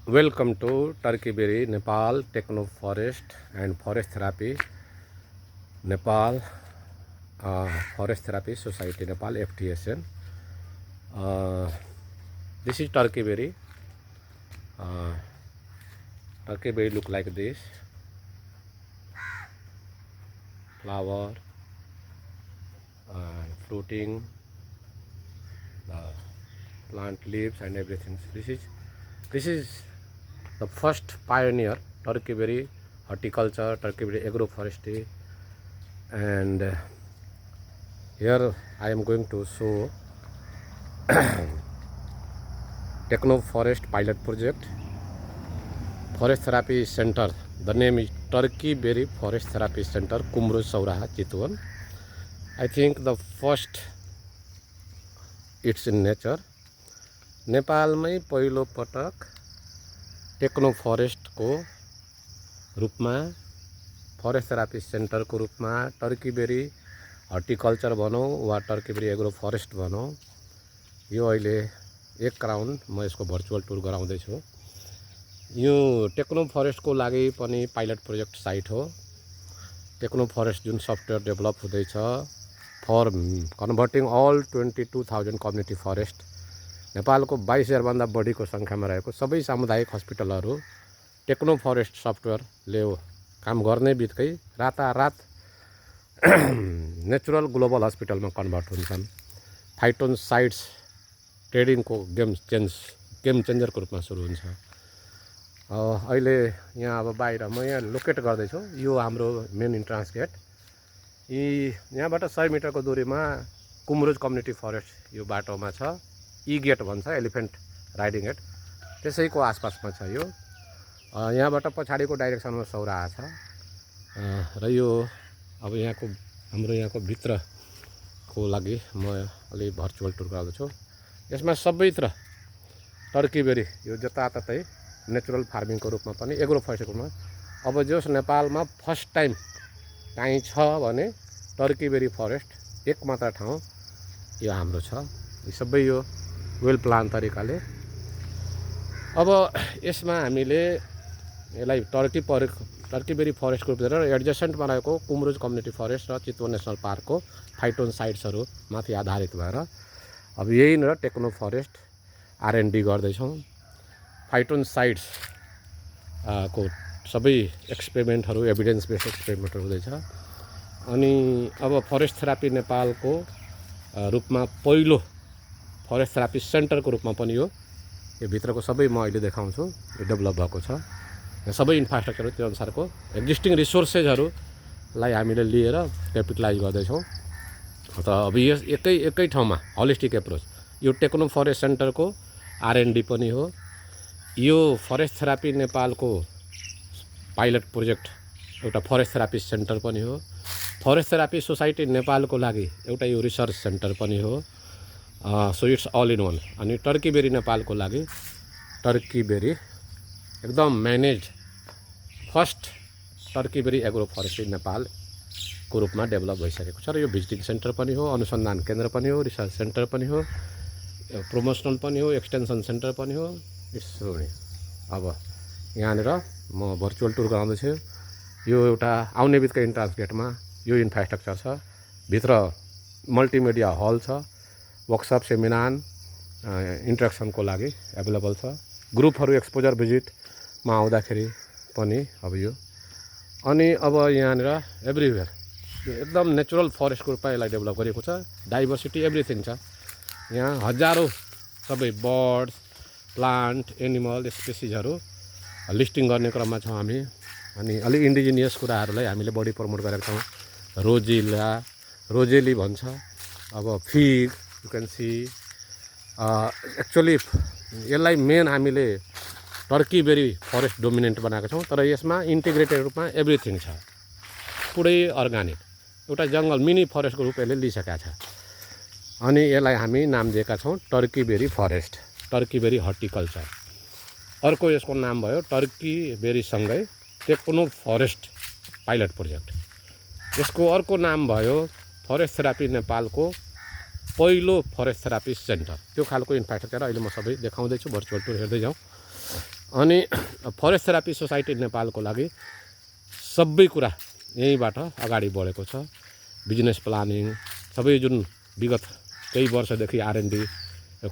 Welcome to Turkey Berry, Nepal Techno Forest and Forest Therapy, Nepal Forest Therapy Society, Nepal FTSN. Uh, this is Turkey Berry. Uh, Turkey Berry look like this: flower, fruiting, the plant leaves and everything. This is the first pioneer Turkey Berry horticulture, Turkey Berry agroforestry, and here I am going to show Techno Forest pilot project, Forest Therapy Center. The name is Turkey Berry Forest Therapy Center, Kumru Sauraha, Chitwan. I think the first it's in nature. नेपालमै पहिलो पटक Tecno फरेस्टको रूपमा, forest therapy सेन्टरको रूपमा Turkey berry horticulture भनौँ वा Turkey berry agro forest भनौँ, यो अहिले एक राउन्ड म यसको भर्चुअल टुर गराउँदैछु। यो टेक्नो फरेस्टको लागि पनि पाइलट प्रोजेक्ट साइट हो। टेक्नो फरेस्ट जुन सफ्टवेयर डेभलप हुँदैछ for converting all 22,000 community forest, नेपालको 22,000 भन्दा बढीको सङ्ख्यामा रहेको सबै सामुदायिक हस्पिटलहरू टेक्नो फरेस्ट सफ्टवेयरले काम गर्ने बित्तिकै रातारात नेचुरल ग्लोबल हस्पिटलमा कन्भर्ट हुन्छन्। फाइटोनसाइड्स ट्रेडिङको गेम चेन्जरको रूपमा सुरु हुन्छ। अहिले यहाँ अब बाहिर म यहाँ लोकेट गर्दैछु, यो हाम्रो मेन इन्ट्रान्स गेट। यहाँबाट 100 मिटरको दूरीमा कुमरुज कम्युनिटी फरेस्ट यो बाटोमा छ। ई गेट भन्छ, एलिफेन्ट राइडिङ गेट, त्यसैको आसपासमा छ यो। यहाँबाट पछाडिको डाइरेक्सनमा सौराहा छ र यो अब हाम्रो यहाँको भित्रको लागि म अलि भर्चुअल टुर गर्दैछु। यसमा सबैतिर टर्की बेरी यो जताततै नेचुरल फार्मिङको रूपमा पनि एग्रो फरेस्टको रूपमा अब जोस नेपालमा फर्स्ट टाइम काहीँ छ भने टर्की बेरी फरेस्ट एक मात्र ठाउँ यो हाम्रो छ। यो सबै यो वेल प्लान तरिकाले। अब यसमा हामीले यसलाई टर्की बेरी फरेस्टको रूपमा एडजस्टेन्टमा रहेको कुमरुज कम्युनिटी फरेस्ट र चितवन नेसनल पार्कको फाइटोनसाइड्सहरू माथि आधारित भएर अब यहीँनिर टेक्नो फरेस्ट R&D गर्दैछौँ। फाइटोनसाइड्स को सबै एक्सपेरिमेन्टहरू एभिडेन्स बेस्ड एक्सपेरिमेन्टहरू हुँदैछ। अनि अब फरेस्ट थेरापी नेपालको रूपमा पहिलो फरेस्ट थेरापी सेन्टरको रूपमा पनि यो भित्रको सबै म अहिले देखाउँछु, यो डेभलप भएको छ। सबै इन्फ्रास्ट्रक्चर त्यो अनुसारको एक्जिस्टिङ रिसोर्सेसहरूलाई हामीले लिएर क्यापिटलाइज गर्दैछौँ। त अब यस एकै ठाउँमा होलिस्टिक एप्रोच, यो टेक्नो फरेस्ट सेन्टरको R&D पनि हो। यो फरेस्ट थेरापी नेपालको पाइलट प्रोजेक्ट एउटा फरेस्ट थेरापी सेन्टर पनि हो। फरेस्ट थेरापी सोसाइटी नेपालको लागि एउटा यो रिसर्च सेन्टर पनि हो। So it's all in one. अनि टर्की बेरी नेपालको लागि टर्की बेरी एकदम manage first turkey berry agroforestry नेपालको रूपमा डेभलप भइसकेको छ। र यो भिजिटिङ सेन्टर पनि हो, अनुसन्धान केन्द्र पनि हो, रिसर्च सेन्टर पनि हो, प्रमोसनल पनि हो, एक्सटेन्सन सेन्टर पनि हो। यसो अब यहाँनिर म भर्चुअल टुर गराउँदैछु। यो एउटा आउने बित्तिकै इन्ट्रान्स गेटमा यो इन्फ्रास्ट्रक्चर छ। भित्र मल्टिमिडिया हल छ, वर्कसप, सेमिनार, इन्ट्रेक्सनको लागि एभाइलेबल छ। ग्रुपहरू एक्सपोजर भिजिटमा आउँदाखेरि पनि अब यो। अनि अब यहाँनिर एभ्रिवेयर यो एकदम नेचुरल फरेस्टको रूपमा यसलाई डेभलप गरिएको छ। डाइभर्सिटी एभ्रिथिङ छ। यहाँ हजारौँ सबै बर्ड्स, प्लान्ट, एनिमल स्पेसिसहरू लिस्टिङ गर्ने क्रममा छौँ हामी। अनि अलिक इन्डिजिनियस कुराहरूलाई हामीले बढी प्रमोट गरेका छौँ। रोजेली भन्छ, अब fig you can see. Actually यसलाई मेन हामीले टर्की बेरी फरेस्ट डोमिनेन्ट बनाएको छौँ, तर यसमा इन्टिग्रेटेड रूपमा एभ्रिथिङ छ, पुरै अर्गानिक एउटा जङ्गल मिनी फरेस्टको रूप यसले लिइसकेको छ। अनि यसलाई हामी नाम दिएका छौँ turkey berry forest, turkey berry horticulture. अर्को यसको नाम भयो टर्की बेरीसँगै टेक्नो फरेस्ट पाइलट प्रोजेक्ट। यसको अर्को नाम भयो फरेस्ट थेरापी नेपालको पहिलो फरेस्ट थेरापी सेन्टर। त्यो खालको इन्फ्रास्ट्रक्चर अहिले म सबै देखाउँदैछु। भर्चुअल टुर हेर्दै जाउँ। अनि फरेस्ट थेरापी सोसाइटी नेपालको लागि सबै कुरा यहीँबाट अगाडि बढेको छ। बिजनेस प्लानिङ सबै जुन विगत केही वर्षदेखि R&D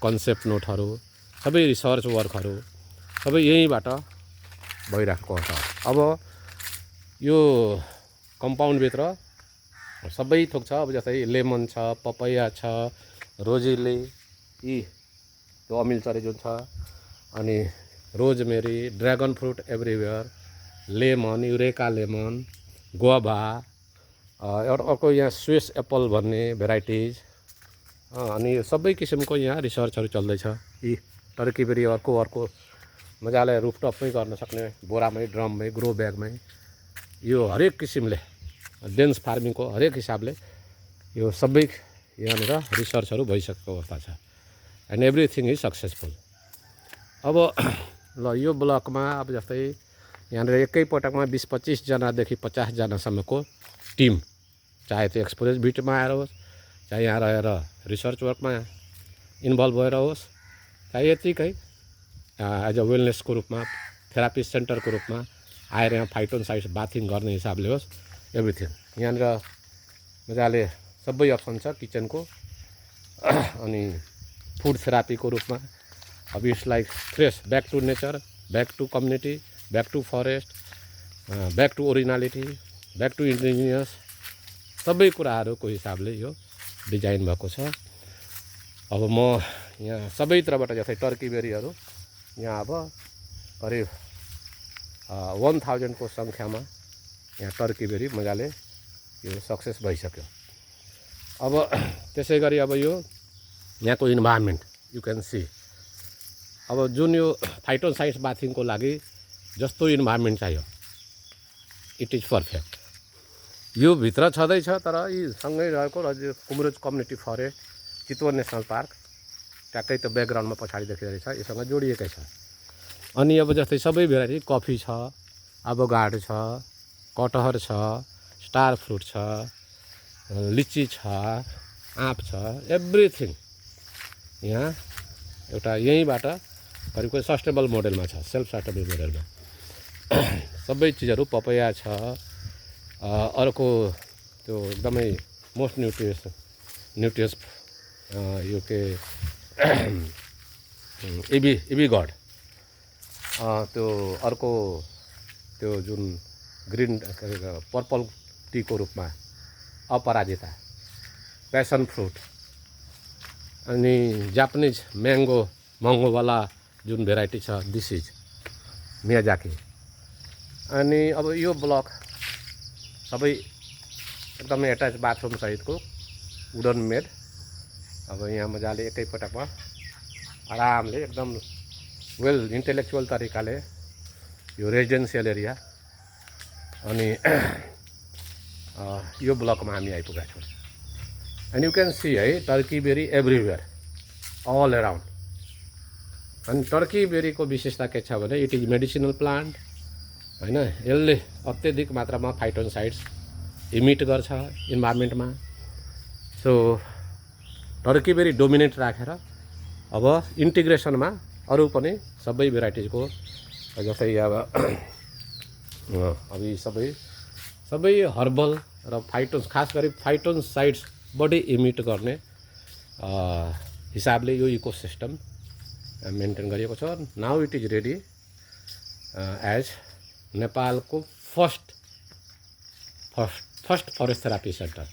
कन्सेप्ट नोटहरू सबै रिसर्च वर्कहरू सबै यहीँबाट भइरहेको छ। अब यो कम्पाउन्डभित्र सबै थोक छ। अब जस्तै लेमन छ, पपैया छ, रोजिली यी त्यो अमिलचरी जुन छ, अनि rosemary, dragon fruit everywhere, lemon, eureka lemon, guava, एउटा अर्को यहाँ स्विस एप्पल भन्ने भेराइटिज, अनि सबै किसिमको यहाँ रिसर्चहरू चल्दैछ। यी टर्कीबेरी अर्को मजाले रुफटपमै गर्न सक्ने, बोरामै, ड्रममै, ग्रो ब्यागमै, यो हरेक किसिमले डेन्स फार्मिङको हरेक हिसाबले यो सबै यहाँनिर रिसर्चहरू भइसकेको अवस्था छ। And everything is successful. अब ल यो ब्लकमा अब जस्तै यहाँनिर एकैपटकमा 20-25 जनादेखि 50 जनासम्मको टिम, चाहे त्यो एक्सपोरेन्स भिटमा आएर होस्, चाहे यहाँ रहेर रिसर्च वर्कमा इन्भल्भ भएर होस्, चाहे यतिकै एज अ वेलनेसको रूपमा, थेरापी सेन्टरको रूपमा आएर यहाँ फाइटोनसाइड्स बाथिङ गर्ने हिसाबले होस्, एभ्रिथिङ यहाँनिर मजाले सबै अप्सन छ किचनको। अनि फुड थेरापीको रूपमा अब it's like fresh, back to nature, back to community, back to forest, back to originality, back to indigenous, सबै कुराहरूको हिसाबले यो डिजाइन भएको छ। अब म यहाँ सबैतिरबाट जस्तै टर्कीबेरीहरू यहाँ अब करिब 1000 को सङ्ख्यामा यहाँ टर्कीबेरी मजाले यो सक्सेस भइसक्यो। अब त्यसै गरी अब यो यहाँको इन्भाइरोमेन्ट यु क्यान सी, अब जुन यो फाइटोनसाइड्स बाथिङको लागि जस्तो इन्भाइरोमेन्ट चाहियो इट इज पर्फेक्ट। यो भित्र छँदैछ, तर यी सँगै रहेको Kumroj community forest, Chitwan national park ट्याक्कै त्यो ब्याकग्राउन्डमा पछाडि देखिरहेको छ, योसँग जोडिएकै छ। अनि अब जस्तै सबै भेराइटी कफी छ, एभोकाडो छ, कटहर छ, स्टार फ्रुट छ, लिची छ, आँप छ, एभ्रिथिङ यहाँ एउटा यहीँबाट करिब सस्टेनेबल मोडलमा छ, सेल्फ सस्टेनेबल मोडलमा सबै चिजहरू। पपैया छ, अर्को त्यो एकदमै मोस्ट न्युट्रियस यो के इबी गड, त्यो अर्को त्यो जुन ग्रिन पर्पल टीको रूपमा अपराजिता, प्यासन फ्रुट, अनि जापानिज मैंगोवाला जुन भेराइटी छ दिस इज मियाजाकी। अनि अब यो ब्लक सबै एकदमै एट्याच बाथरुम सहितको वुडन मेड। अब यहाँ मजाले एकैपटकमा आरामले एकदम वेल इन्टेलेक्चुअल तरिकाले यो रेजिडेन्सियल एरिया अनि यो ब्लकमा हामी आइपुगेका छौँ। एन्ड यु क्यान सी है टर्कीबेरी एभ्रिवेयर अल एराउन्ड। अनि टर्कीबेरीको विशेषता के छ भने इट इज मेडिसिनल प्लान्ट हैन, यसले अत्यधिक मात्रामा फाइटोनसाइड्स इमिट गर्छ इन्भाइरोमेन्टमा। सो टर्कीबेरी डोमिनेट राखेर अब इन्टिग्रेसनमा अरू पनि सबै भेराइटिजको जस्तै अब यी सबै हर्बल र खास गरी फाइटोनसाइड्स बढी इमिट गर्ने हिसाबले यो इकोसिस्टम मेन्टेन गरिएको छ। Now it is ready as नेपालको first forest therapy centre,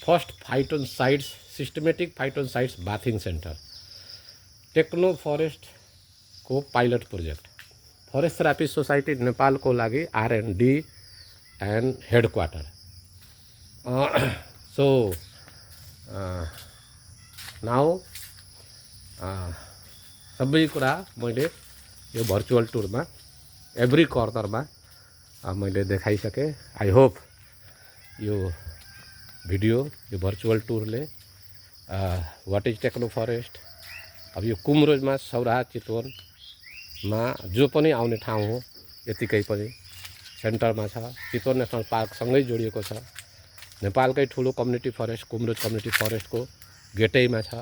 first phytoncides systematic phytoncides bathing centre, techno forest को pilot project, forest therapy society नेपालको लागि R&D and headquarter. So now सबै कुरा मैले यो भर्चुअल टुरमा एभ्री कर्नरमा मैले देखाइसकेँ। आई होप यो भिडियो यो भर्चुअल टुरले वाट इज टेक्नो फरेस्ट, अब यो कुमरोजमा सौराहा चितवनमा जो पनि आउने ठाउँ हो यतिकै पनि सेन्टरमा छ, चितवन नेसनल पार्कसँगै जोडिएको छ, नेपालकै ठुलो कम्युनिटी फरेस्ट कुमरोज कम्युनिटी फरेस्टको गेटैमा छ।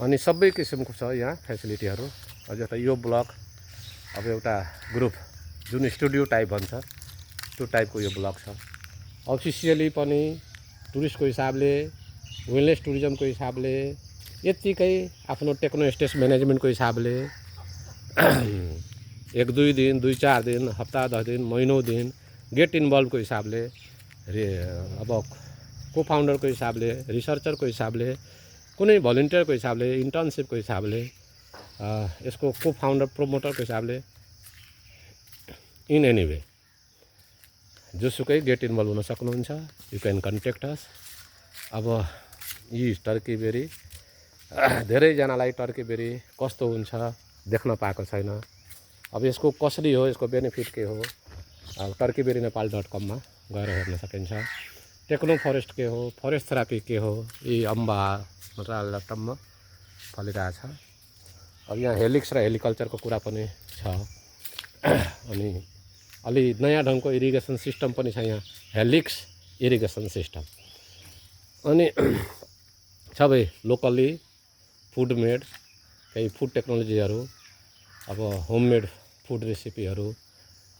अनि सबै किसिमको छ यहाँ फेसिलिटीहरू। जस्तै यो ब्लक अब एउटा ग्रुप जुन स्टुडियो टाइप भन्छ त्यो टाइपको यो ब्लग छ। अफिसियली पनि टुरिस्टको हिसाबले, वेलनेस टुरिज्मको हिसाबले, यत्तिकै आफ्नो टेक्नो स्टेट म्यानेजमेन्टको हिसाबले 1-2 दिन, 2-4 दिन, हप्ता 10 दिन, महिनौँ दिन गेट इन्भल्भको हिसाबले, अब को फाउन्डरको हिसाबले, रिसर्चरको हिसाबले, कुनै भलिन्टियरको हिसाबले, इन्टर्नसिपको हिसाबले, यसको को फाउन्डर प्रोमोटरको हिसाबले, इन एनी वे जोसुकै गेट इन्भल्भ हुन सक्नुहुन्छ। यु क्यान कन्ट्याक्ट अस। अब यी टर्की बेरी धेरैजनालाई टर्की बेरी कस्तो हुन्छ देख्न पाएको छैन। अब यसको कसरी हो, यसको बेनिफिट के हो, अब turkeyberrynepal.com मा गएर हेर्न सकिन्छ। टेक्नो फरेस्ट के हो, फरेस्ट थेरापी के हो, यी अम्बा टम्म फलिरहेछ। अब यहाँ हेलिक्स र हेलिकल्चरको कुरा पनि छ। अनि अलि नयाँ ढङ्गको इरिगेसन सिस्टम पनि छ यहाँ, हेलिक्स इरिगेसन सिस्टम। अनि सबै लोकल्ली फुड मेड, केही फुड टेक्नोलोजीहरू, अब होममेड फुड रेसिपीहरू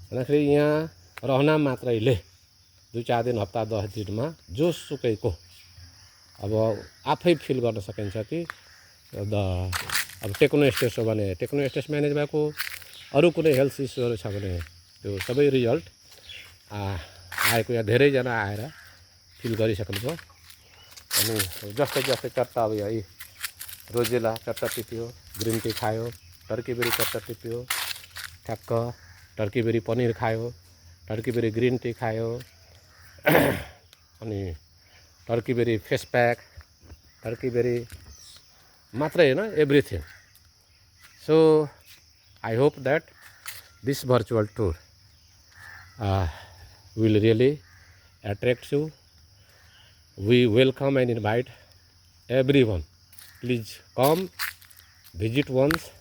भन्दाखेरि यहाँ रहन मात्रैले 2-4 दिन, हप्ता 10 दिनमा जोसुकैको अब आफै फिल गर्न सकिन्छ कि अब टेक्नो स्टेट हो भने टेक्नो स्टेट म्यानेज भएको, अरू कुनै हेल्थ इस्युहरू छ भने त्यो सबै रिजल्ट आएको यहाँ धेरैजना आएर फिल गरिसक्नुभयो। अनि जस्तै चट्टा अब यही रोजेला चट्टा टिप्यो, ग्रिन टी खायो, टर्कीबेरी चट्टा टिप्यो, ठ्याक्क टर्कीबेरी पनिर खायो, टर्कीबेरी ग्रिन टी खायो, अनि टर्कीबेरी फेस प्याक, टर्कीबेरी मात्रै होइन, everything. So I hope that this virtual tour will really attract you. We welcome and invite everyone. Please come, visit once.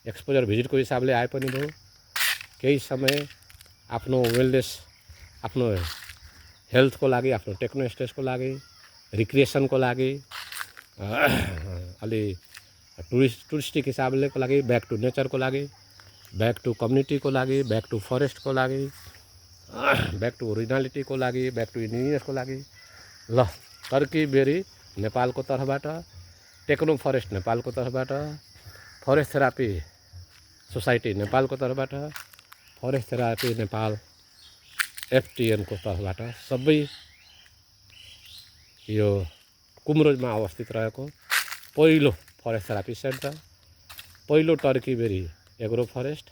Exposure भिजिटको हिसाबले आए पनि भयो, केही समय आफ्नो वेलनेस, आफ्नो हेल्थको लागि, आफ्नो टेक्नो स्टेटको लागि, रिक्रिएसनको लागि, अलि टुरिस्टिक हिसाबलेको लागि, ब्याक टु नेचरको लागि, ब्याक टु कम्युनिटीको लागि, ब्याक टु फरेस्टको लागि, ब्याक टु ओरिजिनालिटीको लागि, ब्याक टु इन्डिजिनियसको लागि। ल, टर्कीबेरी नेपालको तर्फबाट, टेक्नो फरेस्ट नेपालको तर्फबाट, फरेस्ट थेरापी सोसाइटी नेपालको तर्फबाट, फरेस्ट थेरापी नेपाल FTN को तर्फबाट सबै यो कुमरोजमा अवस्थित रहेको पहिलो फरेस्ट थेरापी सेन्टर, पहिलो टर्कीबेरी एग्रो फरेस्ट,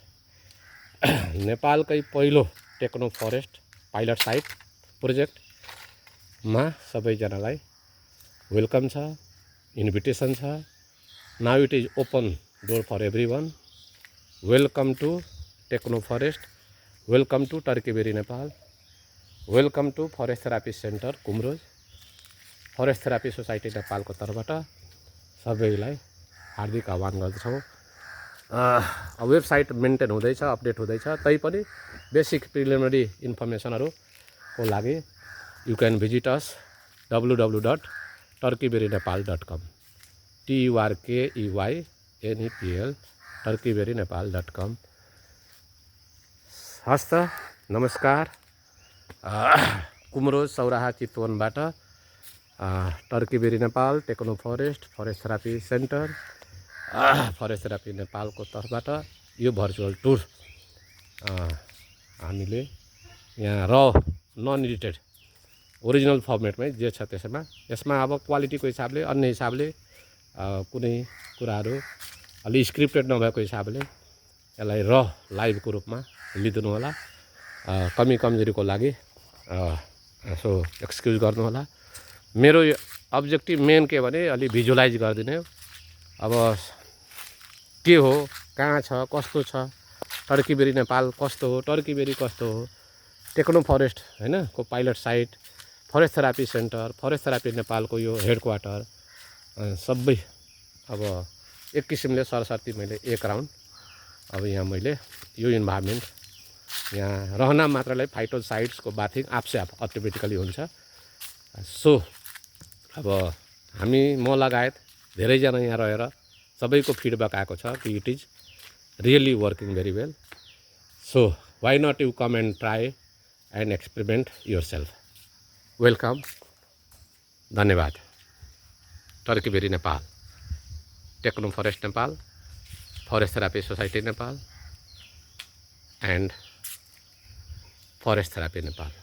नेपालकै पहिलो टेक्नो फरेस्ट पाइलट साइट प्रोजेक्टमा सबैजनालाई वेलकम छ, इन्भिटेसन छ। Now it is open door for everyone. Welcome to techno forest, welcome to Turkeyberry Nepal, welcome to forest therapy centre Kumroj, forest therapy society नेपालको तर्फबाट सबैलाई हार्दिक आह्वान गर्दछौँ। वेबसाइट मेन्टेन हुँदैछ, अपडेट हुँदैछ, तैपनि बेसिक प्रिलिमिनरी इन्फर्मेसनहरूको लागि you can visit us www.turkeyberrynepal.com TURKEYNEPL turkeyberrynepal.com। हस्त नमस्कार। कुमरोज सौराहा चितवनबाट Turkeyberry Nepal, techno forest, forest therapy centre, forest therapy नेपालको तर्फबाट यो भर्चुअल टुर हामीले यहाँ नन एडिटेड ओरिजिनल फर्मेटमै जे छ त्यसमा, यसमा अब क्वालिटीको हिसाबले, अन्य हिसाबले कुनै कुराहरू अलि स्क्रिप्टेड नभएको हिसाबले यसलाई लाइभको रूपमा लिदिनु होला। कमी कमजोरीको लागि यसो एक्सक्युज गर्नु होला। मेरो अब्जेक्टिभ मेन के भने अलि भिजुअलाइज गरिदिने हो। अब के हो, कहाँ छ, कस्तो छ, टर्कीबेरी नेपाल कस्तो हो, टर्कीबेरी कस्तो हो, टेक्नो फरेस्ट हैन को pilot site, forest therapy centre, forest therapy नेपालको यो हेडक्वार्टर, सबै अब एक किसिमले सरसर्ती मैले एक राउन्ड अब यहाँ मैले यो इन्भाइरोमेन्ट यहाँ रहन मात्रलाई फाइटोसाइड्सको बाथिङ आफसे आफ अटोमेटिकली हुन्छ। सो अब हामी म लगायत धेरैजना यहाँ रहेर सबैको फिडब्याक आएको छ कि it is really working very well. So why not you come and try and experiment yourself. Welcome. धन्यवाद. Turkeyberry Nepal, techno forest Nepal, forest therapy society Nepal, and forest therapy Nepal.